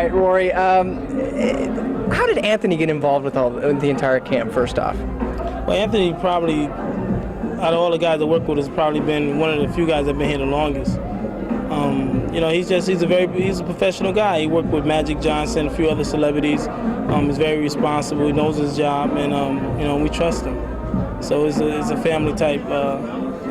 right, Rory. How did Anthony get involved with the entire camp? First off, well, Anthony probably, out of all the guys I work with, has probably been one of the few guys that have been here the longest. He's a professional guy. He worked with Magic Johnson, a few other celebrities. He's very responsible. He knows his job, and we trust him. So it's a family type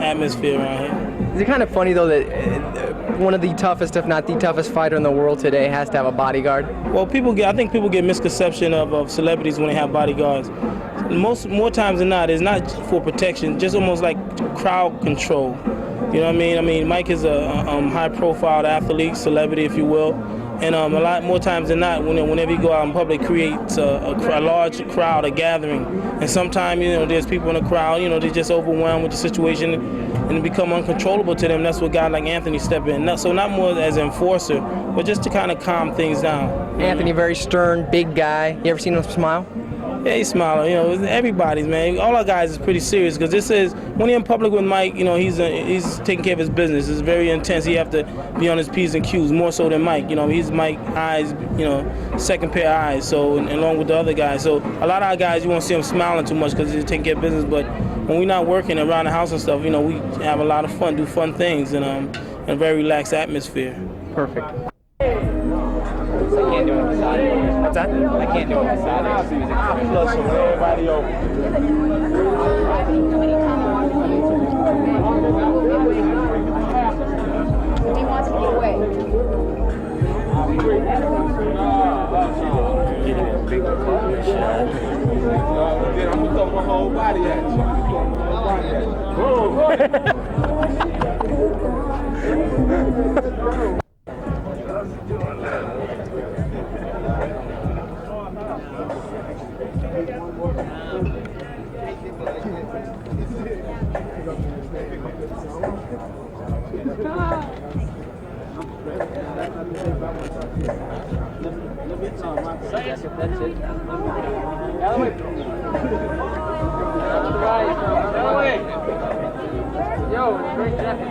atmosphere around here. Is it kind of funny though that one of the toughest, if not the toughest fighter in the world today has to have a bodyguard? Well, I think people get misconception of celebrities when they have bodyguards. More times than not, it's not for protection, just almost like crowd control. You know what I mean? I mean, Mike is a high-profile athlete, celebrity, if you will, and a lot more times than not, whenever you go out in public, creates a large crowd, a gathering, and sometimes there's people in the crowd, they're just overwhelmed with the situation, and it become uncontrollable to them. That's what guys like Anthony step in. So not more as an enforcer, but just to kind of calm things down. Anthony, very stern, big guy. You ever seen him smile? Yeah, he's smiling. Everybody's, man. All our guys is pretty serious because this is, when you're in public with Mike, he's taking care of his business. It's very intense. He have to be on his P's and Q's more so than Mike. He's Mike eyes, second pair of eyes. So, and along with the other guys. So a lot of our guys, you won't see them smiling too much because they're taking care of business. But when we're not working around the house and stuff, we have a lot of fun, do fun things, and a very relaxed atmosphere. Perfect. I can't do it inside. What's that? I can't do it inside. Flush everybody over. He wants to get away. I'm gonna throw my whole body at you. That's it. Yo, great jacket.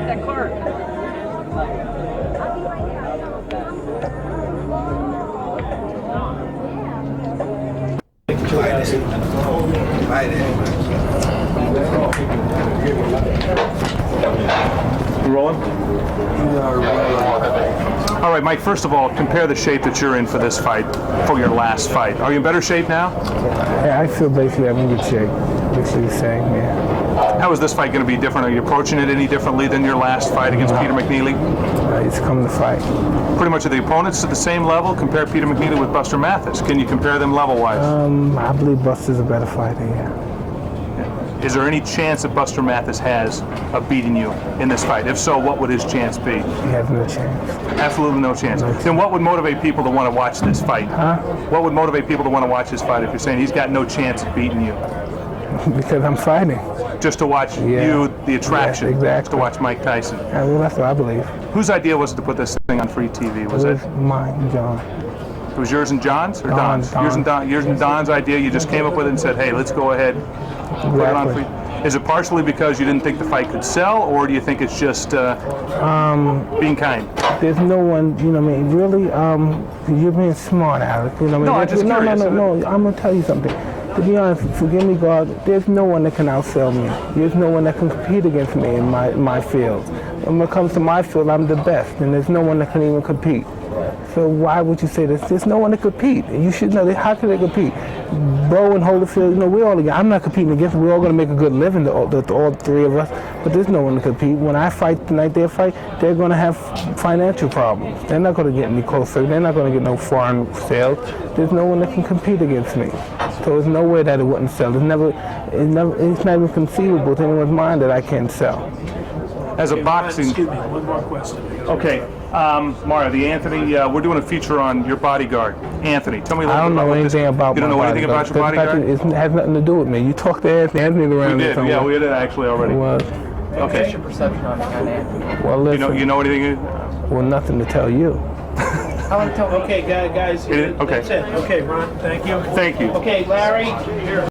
That card. You rolling? All right, Mike, first of all, compare the shape that you're in for this fight, for your last fight. Are you in better shape now? Yeah, I feel basically I'm in good shape. Basically the same, yeah. How is this fight going to be different? Are you approaching it any differently than your last fight against Peter McNeely? It's come to fight. Pretty much are the opponents at the same level? Compare Peter McNeely with Buster Mathis. Can you compare them level-wise? I believe Buster's a better fighter, yeah. Is there any chance that Buster Mathis has of beating you in this fight? If so, what would his chance be? He has no chance. Absolutely no chance. Then what would motivate people to want to watch this fight? Huh? What would motivate people to want to watch this fight if you're saying he's got no chance of beating you? Because I'm fighting. Just to watch you, the attraction. Yes, exactly. Just to watch Mike Tyson. Yeah, well, that's what I believe. Whose idea was it to put this thing on free TV? It was mine, John. It was yours and John's? Or Don's? Yours and Don's idea? You just came up with it and said, hey, let's go ahead, put it on free. Is it partially because you didn't think the fight could sell, or do you think it's just being kind? There's no one, you know what I mean, really, you're being smart, Alex. You know what I mean? No, I'm just curious. No, I'm going to tell you something. To be honest, forgive me, God, there's no one that can outsell me. There's no one that can compete against me in my field. When it comes to my field, I'm the best, and there's no one that can even compete. So why would you say this? There's no one to compete. You should know that. How can they compete? Bo and Holyfield, we're all together. I'm not competing against them. We're all going to make a good living, all three of us. But there's no one to compete. When I fight tonight, they fight, they're going to have financial problems. They're not going to get any closer. They're not going to get no foreign sales. There's no one that can compete against me. So there's no way that it wouldn't sell. It's not even conceivable to anyone's mind that I can't sell. As a boxing... Excuse me, one more question. Okay. Mario, we're doing a feature on your bodyguard, Anthony. Tell me a little bit about anything about You don't know anything about your bodyguard? It has nothing to do with me. You talked to Anthony around. We did, yeah, we did actually already. Well, okay. What's your perception on Anthony? Well, listen, you know anything? Well, nothing to tell you. Okay, guys. Okay. That's it. Okay, Ron, thank you. Thank you. Okay, Larry, here.